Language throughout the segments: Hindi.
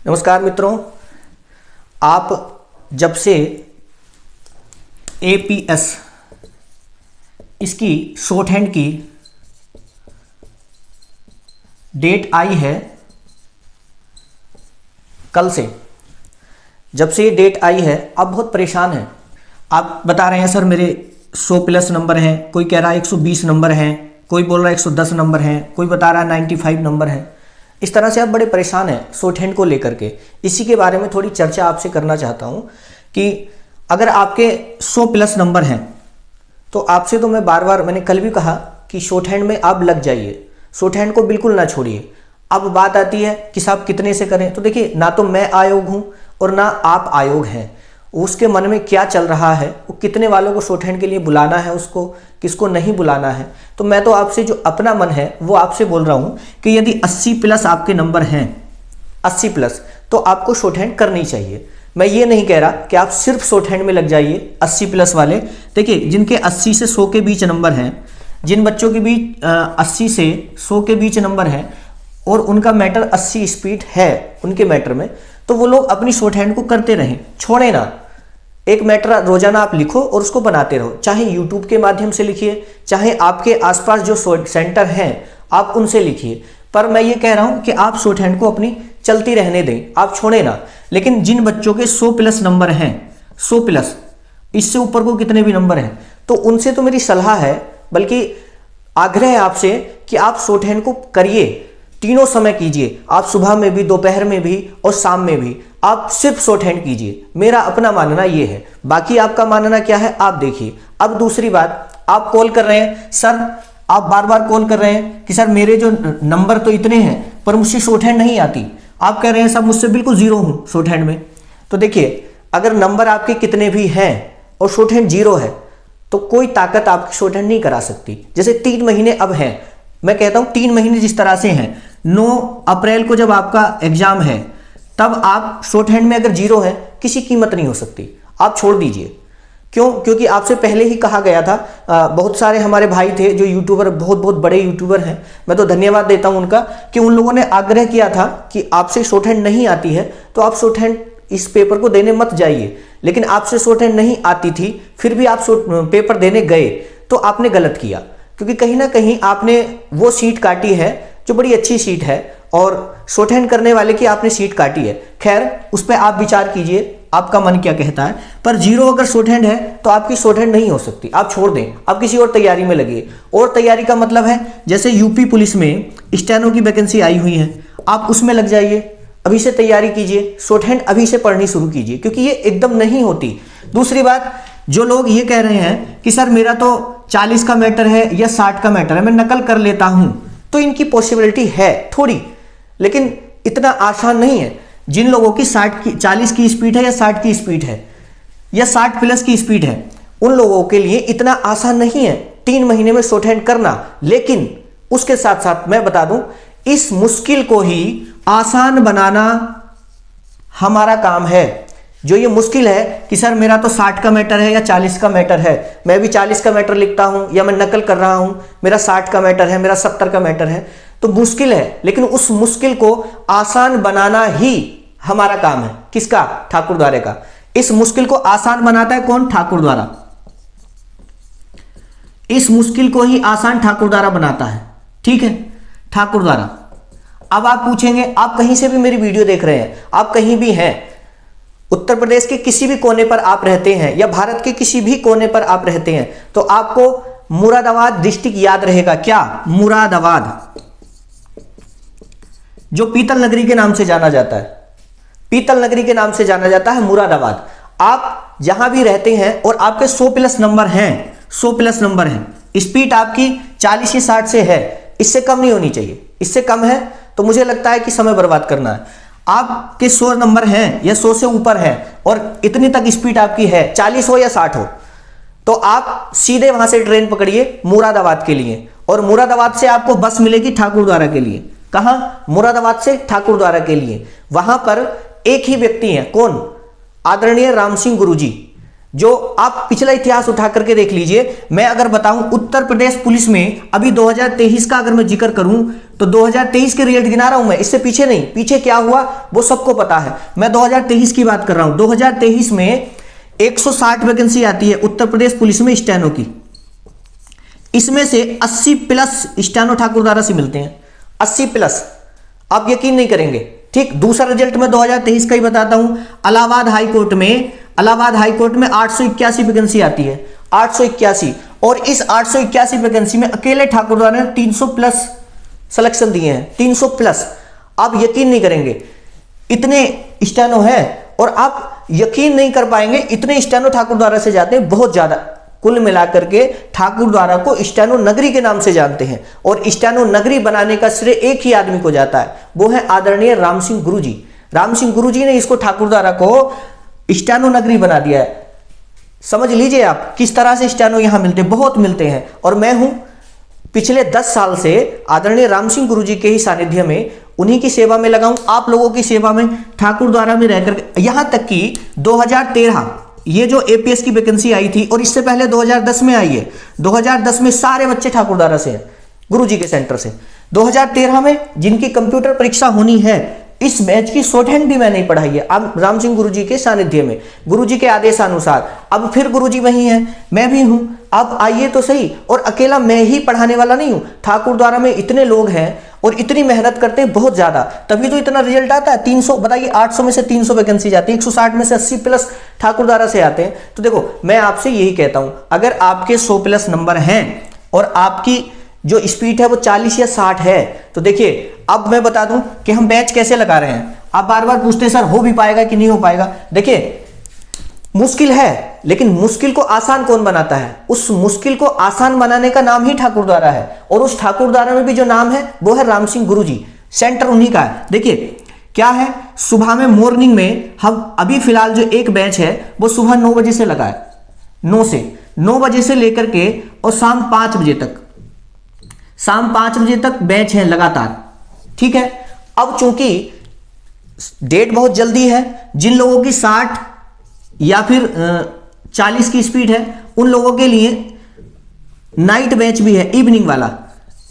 नमस्कार मित्रों, आप जब से APS इसकी शॉर्ट हैंड की डेट आई है, कल से जब से ये डेट आई है आप बहुत परेशान हैं। आप बता रहे हैं सर मेरे 100+ नंबर हैं, कोई कह रहा है 120 नंबर हैं, कोई बोल रहा है 110 नंबर हैं, कोई बता रहा है 95 नंबर हैं। इस तरह से आप बड़े परेशान हैं शॉर्ट हैंड को लेकर के। इसी के बारे में थोड़ी चर्चा आपसे करना चाहता हूं कि अगर आपके 100+ नंबर हैं तो आपसे तो मैं बार बार, मैंने कल भी कहा कि शॉर्ट हैंड में आप लग जाइए, शॉर्ट हैंड को बिल्कुल ना छोड़िए। अब बात आती है कि साहब कितने से करें, तो देखिए ना तो मैं आयोग हूं और ना आप आयोग हैं। उसके मन में क्या चल रहा है, वो कितने वालों को शॉर्ट हैंड के लिए बुलाना है, उसको किसको नहीं बुलाना है। तो मैं तो आपसे जो अपना मन है वो आपसे बोल रहा हूं कि यदि 80+ आपके नंबर हैं, 80+, तो आपको शॉर्ट हैंड करनी चाहिए। मैं ये नहीं कह रहा कि आप सिर्फ शॉर्ट हैंड में लग जाइए 80+ वाले। देखिए जिनके 80 से 100 के बीच नंबर हैं, जिन बच्चों के बीच 80 से 100 के बीच नंबर हैं और उनका मैटर 80 स्पीड है उनके मैटर में, तो वो लोग अपनी शॉर्ट हैंड को करते रहें, छोड़े ना। एक मैटर रोजाना आप लिखो और उसको बनाते रहो, चाहे यूट्यूब के माध्यम से लिखिए, चाहे आपके आसपास जो सेंटर हैं आप उनसे लिखिए। पर मैं ये कह रहा हूं कि आप शॉर्ट हैंड को अपनी चलती रहने दें, आप छोड़े ना। लेकिन जिन बच्चों के 100+ नंबर हैं, 100+, इससे ऊपर को कितने भी नंबर हैं, तो उनसे तो मेरी सलाह है, बल्कि आग्रह है आपसे कि आप शॉर्ट हैंड को करिए, तीनों समय कीजिए। आप सुबह में भी, दोपहर में भी और शाम में भी आप सिर्फ शॉर्ट हैंड कीजिए। मेरा अपना मानना ये है, बाकी आपका मानना क्या है आप देखिए। अब दूसरी बात, आप कॉल कर रहे हैं सर, आप बार बार कॉल कर रहे हैं कि सर मेरे जो नंबर तो इतने हैं पर मुझसे शॉर्ट हैंड नहीं आती। आप कह रहे हैं सब मुझसे बिल्कुल जीरो हूं शॉर्ट हैंड में। तो देखिए अगर नंबर आपके कितने भी हैं और शॉर्ट हैंड जीरो है तो कोई ताकत आपकी शॉर्ट हैंड नहीं करा सकती। जैसे 3 महीने अब हैं, मैं कहता हूं 3 महीने जिस तरह से हैं, 9 अप्रैल को जब आपका एग्जाम है तब आप शॉर्ट हैंड में अगर जीरो है, किसी कीमत नहीं हो सकती, आप छोड़ दीजिए। क्यों? क्योंकि आपसे पहले ही कहा गया था, बहुत सारे हमारे भाई थे जो यूट्यूबर, बहुत बहुत बड़े यूट्यूबर हैं, मैं तो धन्यवाद देता हूं उनका, कि उन लोगों ने आग्रह किया था कि आपसे शॉर्ट हैंड नहीं आती है तो आप शॉर्ट हैंड इस पेपर को देने मत जाइए। लेकिन आपसे शॉर्ट हैंड नहीं आती थी फिर भी आप पेपर देने गए, तो आपने गलत किया, क्योंकि कहीं ना कहीं आपने वो सीट काटी है जो बड़ी अच्छी सीट है और शॉर्ट हैंड करने वाले की आपने सीट काटी है। खैर उस पर आप विचार कीजिए, आपका मन क्या कहता है। पर जीरो अगर शॉर्ट हैंड है तो आपकी शॉर्ट हैंड नहीं हो सकती, आप छोड़ दें, आप किसी और तैयारी में लगिए। और तैयारी का मतलब है जैसे यूपी पुलिस में स्टेनो की वैकेंसी आई हुई है, आप उसमें लग जाइए, अभी से तैयारी कीजिए, शॉर्ट हैंड अभी से पढ़नी शुरू कीजिए, क्योंकि ये एकदम नहीं होती। दूसरी बात, जो लोग ये कह रहे हैं कि सर मेरा तो 40 का मैटर है या 60 का मैटर है, मैं नकल कर लेता हूं, तो इनकी पॉसिबिलिटी है थोड़ी, लेकिन इतना आसान नहीं है। जिन लोगों की 40 की स्पीड है या 60 की स्पीड है या 60+ की स्पीड है, उन लोगों के लिए इतना आसान नहीं है 3 महीने में शॉर्ट हैंड करना। लेकिन उसके साथ साथ मैं बता दूं, इस मुश्किल को ही आसान बनाना हमारा काम है। जो ये मुश्किल है कि सर मेरा तो 60 का मैटर है या 40 का मैटर है, मैं भी 40 का मैटर लिखता हूं या मैं नकल कर रहा हूं, मेरा 60 का मैटर है, मेरा 70 का मैटर है, तो मुश्किल है। लेकिन उस मुश्किल को आसान बनाना ही हमारा काम है। किसका? ठाकुर द्वारे का। इस मुश्किल को आसान बनाता है कौन? ठाकुर द्वारा। इस मुश्किल को ही आसान ठाकुर द्वारा बनाता है, ठीक है, ठाकुर द्वारा। अब आप पूछेंगे, आप कहीं से भी मेरी वीडियो देख रहे हैं, आप कहीं भी हैं, उत्तर प्रदेश के किसी भी कोने पर आप रहते हैं या भारत के किसी भी कोने पर आप रहते हैं, तो आपको मुरादाबाद डिस्ट्रिक्ट याद रहेगा। क्या? मुरादाबाद, जो पीतल नगरी के नाम से जाना जाता है, पीतल नगरी के नाम से जाना जाता है मुरादाबाद। आप जहां भी रहते हैं और आपके 100+ नंबर हैं, 100+ नंबर हैं, स्पीड आपकी 40 या 60 से है, इससे कम नहीं होनी चाहिए। इससे कम है तो मुझे लगता है कि समय बर्बाद करना है। आपके 100 नंबर हैं या 100 से ऊपर है और इतनी तक स्पीड आपकी है, 40 हो या 60 हो, तो आप सीधे वहां से ट्रेन पकड़िए मुरादाबाद के लिए, और मुरादाबाद से आपको बस मिलेगी ठाकुर द्वारा के लिए। कहां? मुरादाबाद से ठाकुर द्वारा के लिए। वहां पर एक ही व्यक्ति है, कौन? आदरणीय राम सिंह गुरुजी। जो आप पिछला इतिहास उठा करके देख लीजिए। मैं अगर बताऊं उत्तर प्रदेश पुलिस में अभी 2023 का अगर मैं जिक्र करूं तो 2023 के रिजल्ट गिना रहा हूं मैं, इससे पीछे नहीं, पीछे क्या हुआ वो सबको पता है। मैं 2023 की बात कर रहा हूं। 2023 में 160 वैकेंसी आती है उत्तर प्रदेश पुलिस में स्टेनो की। इसमें से 80 प्लस स्टेनो ठाकुरद्वारा से मिलते हैं, 80 प्लस। आप यकीन नहीं करेंगे। ठीक, दूसरा रिजल्ट मैं 2023 का ही बताता हूं। इलाहाबाद हाई कोर्ट में 881 वैकेंसी आती है, 881। और इस 881 वैकेंसी में अकेले ठाकुरद्वारा ने 300 प्लस सिलेक्शन दिए हैं, 300 प्लस। आप यकीन नहीं करेंगे इतने स्टेनो है, और आप यकीन नहीं कर पाएंगे इतने स्टेनो ठाकुरद्वारा से जाते हैं, बहुत ज्यादा। कुल मिलाकर के ठाकुरद्वारा को स्टेनो नगरी के नाम से जानते हैं, और स्टेनो नगरी बनाने का श्रेय एक ही आदमी को जाता है, वो है आदरणीय राम सिंह गुरुजी। राम सिंह गुरुजी ने इसको ठाकुरद्वारा को स्टेनो नगरी बना दिया है। समझ लीजिए आप किस तरह से स्टेनो यहां मिलते हैं, बहुत मिलते हैं। और मैं हूं पिछले 10 साल से आदरणीय राम सिंह गुरुजी के ही सानिध्य में, उन्हीं की सेवा में लगा हूं, आप लोगों की सेवा में ठाकुरद्वारा में रहकर। यहां तक कि 2013 ये जो एपीएस की वैकेंसी आई थी, और इससे पहले 2010 में आई है। 2010 में सारे बच्चे ठाकुरद्वारा से हैं, गुरुजी के सेंटर से। 2013 में जिनकी कंप्यूटर परीक्षा होनी है, इस बैच की शॉर्ट हैंड भी मैंने पढ़ाई है, अब राम सिंह गुरुजी के सानिध्य में, गुरुजी के आदेशानुसार। अब फिर गुरुजी वही हैं, मैं भी हूं। अब आइए तो सही। और अकेला मैं ही पढ़ाने वाला नहीं हूं, ठाकुरद्वारा में इतने लोग हैं और इतनी मेहनत करते हैं बहुत ज्यादा, तभी तो इतना रिजल्ट आता है। 300 बताइए, 800 में से 300 वैकेंसी जाती है, 160 में से 80 प्लस ठाकुरद्वारा से आते हैं। तो देखो, मैं आपसे यही कहता हूं, अगर आपके 100 प्लस नंबर हैं और आपकी जो स्पीड है वो 40 या 60 है, तो देखिए अब मैं बता दूं कि हम बैच कैसे लगा रहे हैं। आप बार बार पूछते हैं सर हो भी पाएगा कि नहीं हो पाएगा। देखिए मुश्किल है, लेकिन मुश्किल को आसान कौन बनाता है? उस मुश्किल को आसान बनाने का नाम ही ठाकुरद्वारा है, और उस ठाकुरद्वारा में भी जो नाम है वो है राम सिंह गुरुजी, सेंटर उन्हीं का है। देखिए क्या है, सुबह में मॉर्निंग में हम अभी फिलहाल जो एक बैच है वो सुबह 9 बजे से लगा है, 9 बजे से लेकर के और शाम 5 बजे तक, शाम 5 बजे तक बैच है लगातार। ठीक है, अब चूंकि डेट बहुत जल्दी है, जिन लोगों की 60 या फिर 40 की स्पीड है उन लोगों के लिए नाइट बैच भी है, इवनिंग वाला,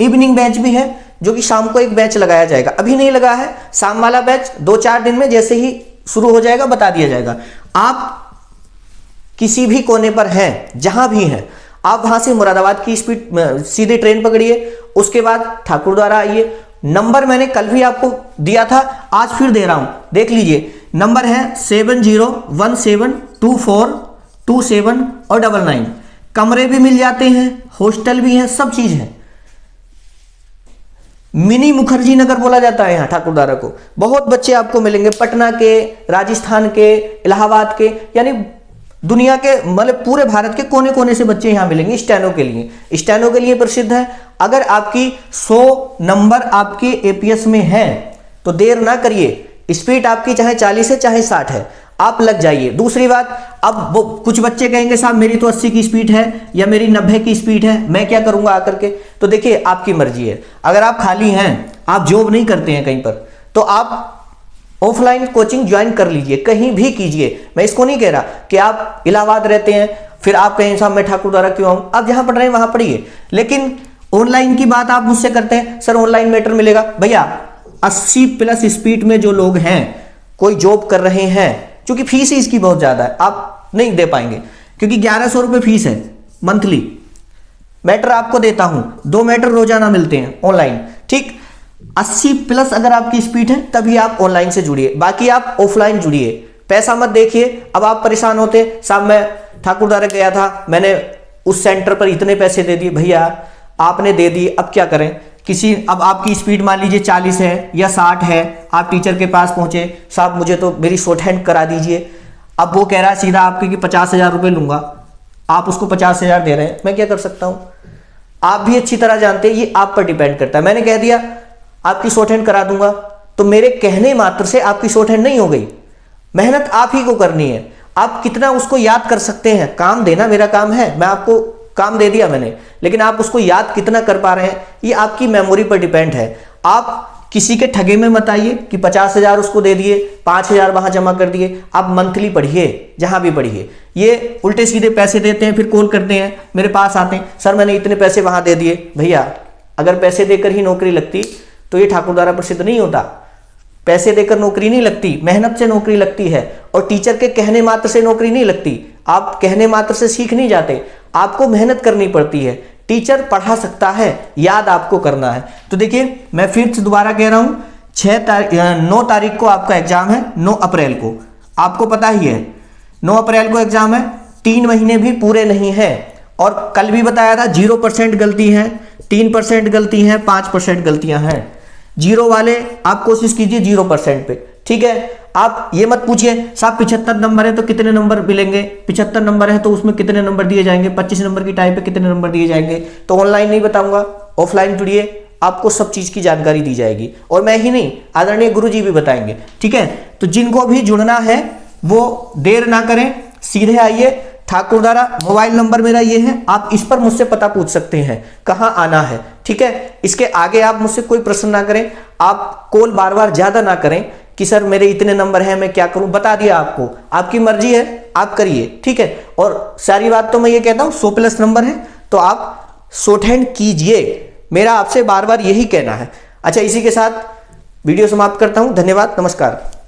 इवनिंग बैच भी है, जो कि शाम को एक बैच लगाया जाएगा। अभी नहीं लगा है, शाम वाला बैच 2-4 दिन में जैसे ही शुरू हो जाएगा बता दिया जाएगा। आप किसी भी कोने पर हैं, जहां भी हैं, आप वहां से मुरादाबाद की स्पीड सीधे ट्रेन पकड़िए, उसके बाद ठाकुरद्वारा आइए। नंबर मैंने कल भी आपको दिया था, आज फिर दे रहा हूं, देख लीजिए। नंबर है 70172427 और 99। कमरे भी मिल जाते हैं, हॉस्टल भी है, सब चीज है। मिनी मुखर्जी नगर बोला जाता है यहाँ ठाकुरद्वारा को। बहुत बच्चे आपको मिलेंगे, पटना के, राजस्थान के, इलाहाबाद के, यानी दुनिया के, मतलब पूरे भारत के कोने कोने से बच्चे यहाँ मिलेंगे स्टेनो के लिए। स्टेनो के लिए प्रसिद्ध है। अगर आपकी 100 नंबर आपके एपीएस में है तो देर ना करिए, स्पीड आपकी चाहे 40 है चाहे 60 है, आप लग जाइए। दूसरी बात, अब वो कुछ बच्चे कहेंगे साहब मेरी तो 80 की स्पीड है या मेरी 90 की स्पीड है, मैं क्या करूंगा आकर के? तो देखिए आपकी मर्जी है। अगर आप खाली हैं, आप जॉब नहीं करते हैं कहीं पर, तो आप ऑफलाइन कोचिंग ज्वाइन कर लीजिए, कहीं भी कीजिए। मैं इसको नहीं कह रहा कि आप इलाहाबाद रहते हैं फिर आप कहें साहब मैं ठाकुरद्वारा क्यों आऊं, आप जहां पढ़ रहे हैं वहां पढ़िए। लेकिन ऑनलाइन की बात आप मुझसे करते हैं, सर ऑनलाइन मैटर मिलेगा। भैया 80 प्लस स्पीड में जो लोग हैं, कोई जॉब कर रहे हैं, क्योंकि फीस ही इसकी बहुत ज्यादा है, आप नहीं दे पाएंगे, क्योंकि 1100 रुपये फीस है मंथली। मैटर आपको देता हूं, 2 मैटर रोजाना मिलते हैं ऑनलाइन। ठीक, 80 प्लस अगर आपकी स्पीड है तभी आप ऑनलाइन से जुड़िए, बाकी आप ऑफलाइन जुड़िए। पैसा मत देखिए। अब आप परेशान होते साहब मैं ठाकुरद्वारा गया था, मैंने उस सेंटर पर इतने पैसे दे दिए। भैया आपने दे दिए, अब क्या करें? अब आपकी स्पीड मान लीजिए 40 है या 60 है, आप टीचर के पास पहुंचे, साहब मुझे तो मेरी शॉर्ट हैंड करा दीजिए। अब वो कह रहा है सीधा आपके कि 50,000 रुपये लूंगा, आप उसको 50,000 दे रहे हैं, मैं क्या कर सकता हूं? आप भी अच्छी तरह जानते हैं ये आप पर डिपेंड करता है। मैंने कह दिया आपकी शॉर्ट हैंड करा दूंगा, तो मेरे कहने मात्र से आपकी शॉर्ट हैंड नहीं हो गई। मेहनत आप ही को करनी है। आप कितना उसको याद कर सकते हैं, काम देना मेरा काम है, मैं आपको काम दे दिया मैंने, लेकिन आप उसको याद कितना कर पा रहे हैं ये आपकी मेमोरी पर डिपेंड है। आप किसी के ठगे में मत आइए कि 50,000 उसको दे दिए, 5,000 वहां जमा कर दिए। आप मंथली पढ़िए, जहां भी पढ़िए। ये उल्टे सीधे पैसे देते हैं, फिर कॉल करते हैं, मेरे पास आते हैं, सर मैंने इतने पैसे वहां दे दिए। भैया अगर पैसे देकर ही नौकरी लगती तो ये ठाकुर द्वारा प्रसिद्ध नहीं होता। पैसे देकर नौकरी नहीं लगती, मेहनत से नौकरी लगती है। और टीचर के कहने मात्र से नौकरी नहीं लगती। आप कहने मात्र से सीख नहीं जाते, आपको मेहनत करनी पड़ती है। टीचर पढ़ा सकता है, याद आपको करना है। तो देखिए मैं फिर से दोबारा कह रहा हूं, 9 तारीख को आपका एग्जाम है, 9 अप्रैल को। आपको पता ही है 9 अप्रैल को एग्जाम है, 3 महीने भी पूरे नहीं है। और कल भी बताया था 0% गलती है, 3% गलती है, 5% गलतियां हैं। 0 वाले आप कोशिश कीजिए 0% पे, ठीक है। आप ये मत पूछिए साहब 75 नंबर है तो कितने नंबर मिलेंगे, 75 नंबर है तो उसमें कितने नंबर दिए जाएंगे, 25 नंबर की टाइप पे कितने नंबर दिए जाएंगे। तो ऑनलाइन नहीं बताऊंगा, ऑफलाइन जुड़िए, आपको सब चीज की जानकारी दी जाएगी। और मैं ही नहीं, आदरणीय गुरुजी भी बताएंगे, ठीक है। तो जिनको भी जुड़ना है वो देर ना करें, सीधे आइए। ठाकुर द्वारा मोबाइल नंबर मेरा ये है, आप इस पर मुझसे पता पूछ सकते हैं कहां आना है, ठीक है। इसके आगे आप मुझसे कोई प्रश्न ना करें, आप कॉल बार बार ज्यादा ना करें कि सर मेरे इतने नंबर हैं मैं क्या करूं। बता दिया आपको, आपकी मर्जी है, आप करिए, ठीक है। और सारी बात तो मैं ये कहता हूं 100+ नंबर है तो आप शॉर्ट हैंड कीजिए, मेरा आपसे बार बार यही कहना है। अच्छा, इसी के साथ वीडियो समाप्त करता हूं। धन्यवाद, नमस्कार।